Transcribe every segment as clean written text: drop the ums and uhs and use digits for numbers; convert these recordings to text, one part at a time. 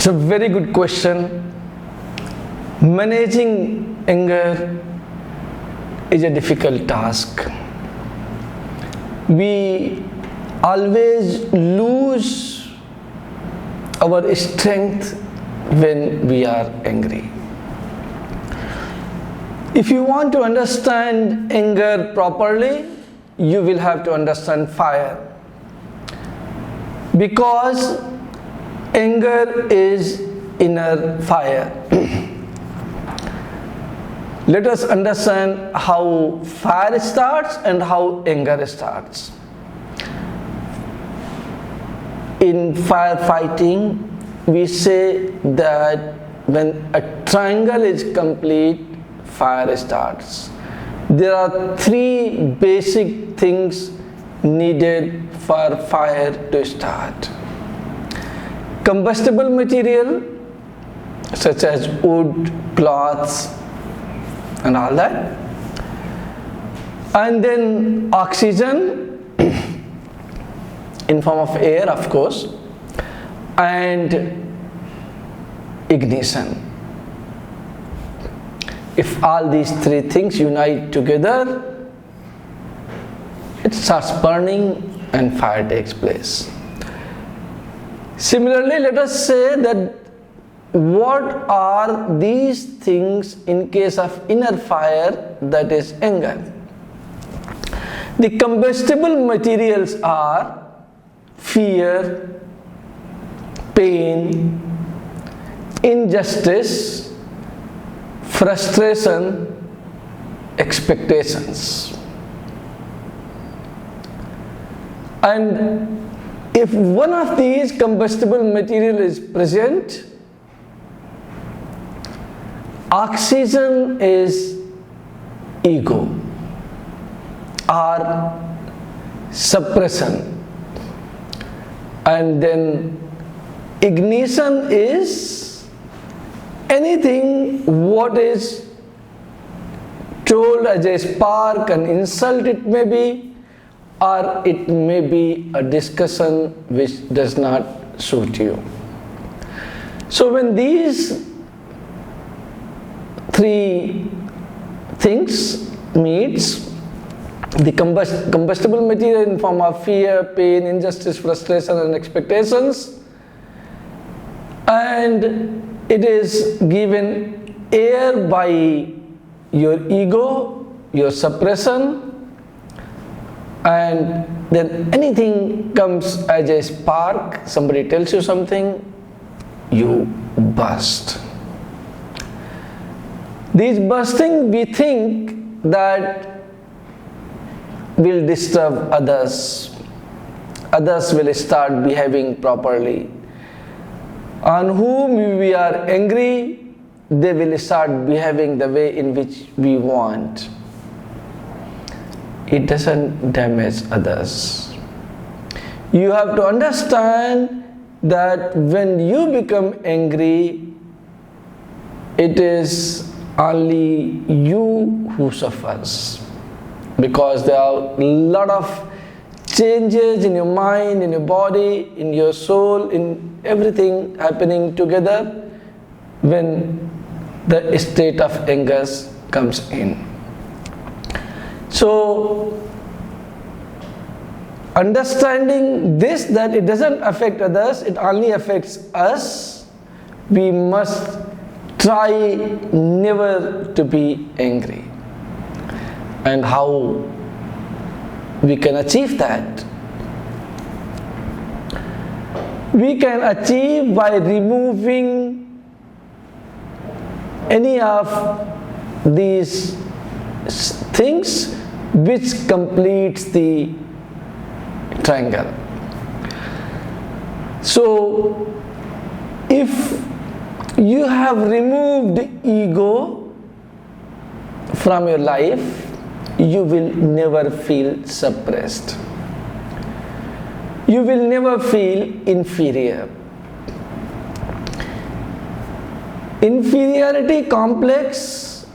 It's a very good question. Managing anger is a difficult task. We always lose our strength when we are angry. If you want to understand anger properly, you will have to understand fire. Because anger is inner fire. Let us understand how fire starts and how anger starts. In firefighting, we say that when a triangle is complete, fire starts. There are three basic things needed for fire to start. Combustible material such as wood, cloths and all that, and then oxygen in form of air, of course, and ignition. If all these three things unite together, it starts burning and fire takes place. Similarly, let us say that what are these things in case of inner fire, that is anger. The combustible materials are fear, pain, injustice, frustration, expectations. And if one of these combustible material is present, oxygen is ego or suppression, and then ignition is anything what is told as a spark, an insult it may be, or it may be a discussion which does not suit you. So when these three things meets, the combustible material in form of fear, pain, injustice, frustration and expectations, and it is given air by your ego, your suppression, and then anything comes as a spark, somebody tells you something, you burst. These bursting, we think that will disturb others. Others will start behaving properly. On whom we are angry, they will start behaving the way in which we want. It doesn't damage others. You have to understand that when you become angry, it is only you who suffers, because there are a lot of changes in your mind, in your body, in your soul, in everything happening together when the state of anger comes in. So, understanding this, that it doesn't affect others, it only affects us, we must try never to be angry. And how we can achieve that? We can achieve by removing any of these things which completes the triangle. So, if you have removed ego from your life, you will never feel suppressed. You will never feel inferior. Inferiority complex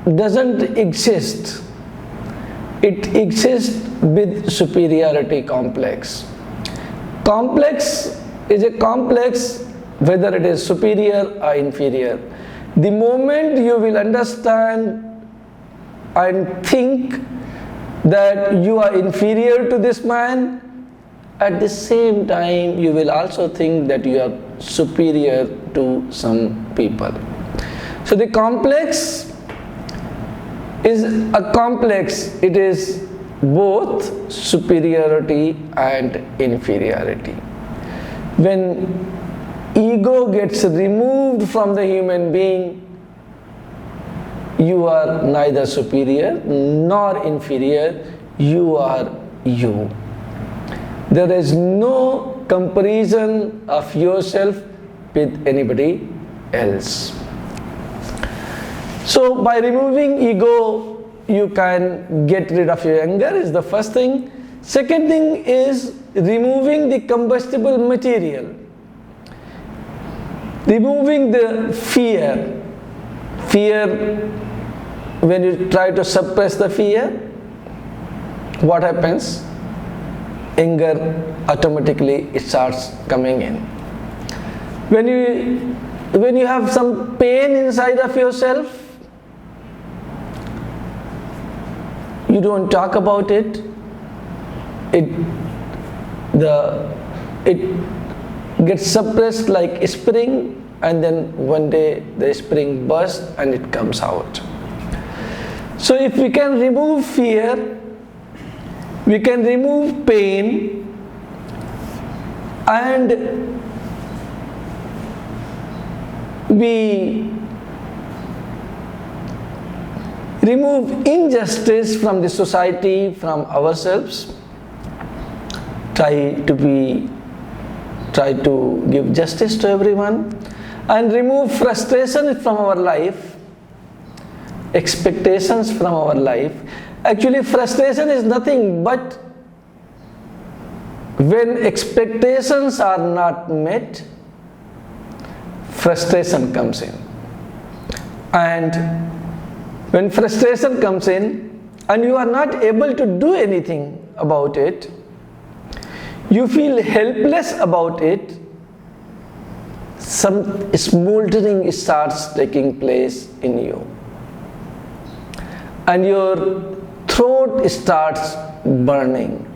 doesn't exist. It exists with superiority complex. Complex is a complex whether it is superior or inferior. The moment you will understand and think that you are inferior to this man, at the same time you will also think that you are superior to some people. So the complex is a complex. It is both superiority and inferiority. When ego gets removed from the human being, you are neither superior nor inferior, you are you. There is no comparison of yourself with anybody else. So by removing ego, you can get rid of your anger, is the first thing. Second thing is removing the combustible material. Removing the fear. Fear, when you try to suppress the fear, what happens? Anger automatically it starts coming in. When you have some pain inside of yourself, you don't talk about it. It gets suppressed like a spring, and then one day the spring bursts and it comes out. So if we can remove fear, we can remove pain, and we remove injustice from the society, from ourselves, try to give justice to everyone, and remove frustration from our life, expectations from our life. Actually, frustration is nothing but when expectations are not met, frustration comes in. And when frustration comes in and you are not able to do anything about it, you feel helpless about it, some smoldering starts taking place in you. And your throat starts burning,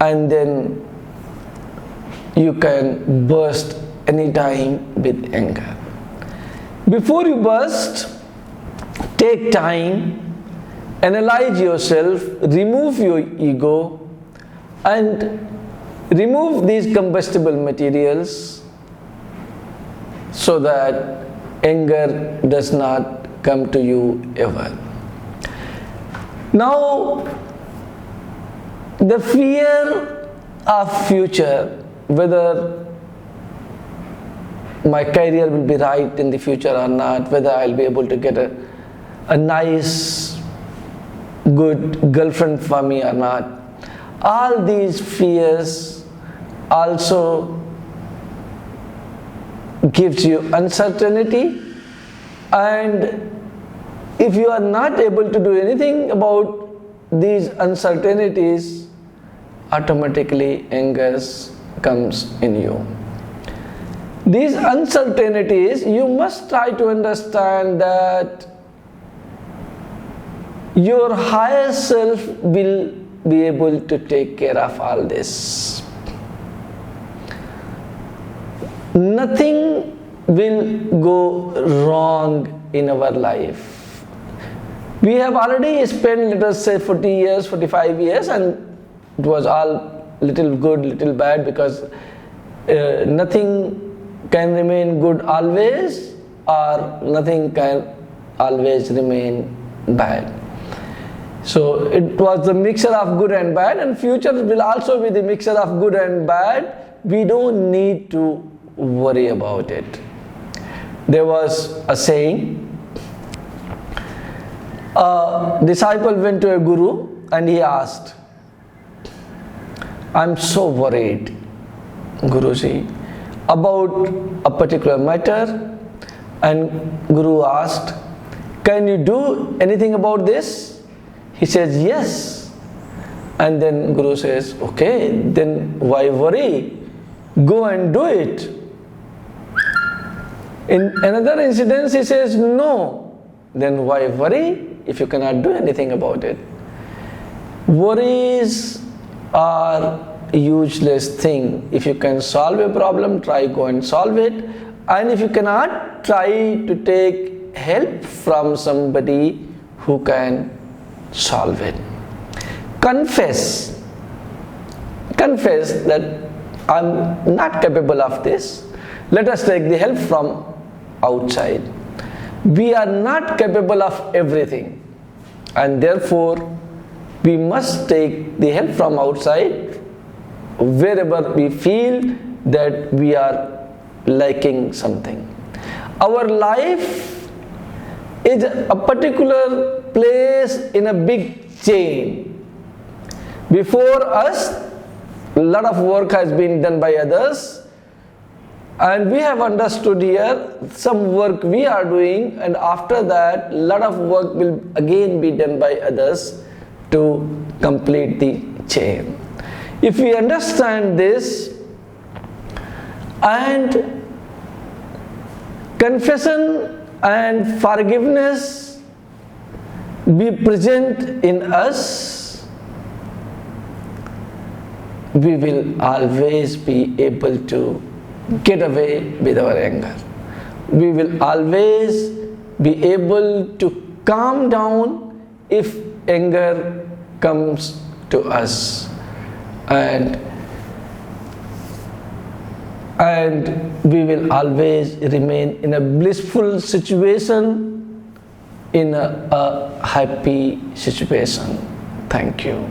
and then you can burst anytime with anger. Before you burst, take time, analyze yourself, remove your ego, and remove these combustible materials so that anger does not come to you ever. Now, the fear of future, whether my career will be right in the future or not, whether I'll be able to get a nice, good girlfriend for me or not, all these fears also gives you uncertainty, and if you are not able to do anything about these uncertainties, automatically anger comes in you. These uncertainties, you must try to understand that your higher self will be able to take care of all this. Nothing will go wrong in our life. We have already spent, let us say, 40 years, 45 years, and it was all little good, little bad, because nothing can remain good always, or nothing can always remain bad. So it was the mixture of good and bad, and future will also be the mixture of good and bad. We don't need to worry about it. There was a saying, a disciple went to a guru and he asked, "I'm so worried, Guruji, about a particular matter." And Guru asked, "Can you do anything about this?" He says, "Yes." And then Guru says, "Okay, then why worry? Go and do it." In another incident, he says no. Then why worry if you cannot do anything about it? Worries are a useless thing. If you can solve a problem, try go and solve it. And if you cannot, try to take help from somebody who can solve it. Confess that I'm not capable of this. Let us take the help from outside. We are not capable of everything, and therefore we must take the help from outside wherever we feel that we are lacking something. Our life is a particular place in a big chain. Before us, a lot of work has been done by others, and we have understood here some work we are doing, and after that a lot of work will again be done by others to complete the chain. If we understand this, and confession and forgiveness be present in us, we will always be able to get away with our anger. We will always be able to calm down if anger comes to us, and we will always remain in a blissful situation, in a happy situation. Thank you.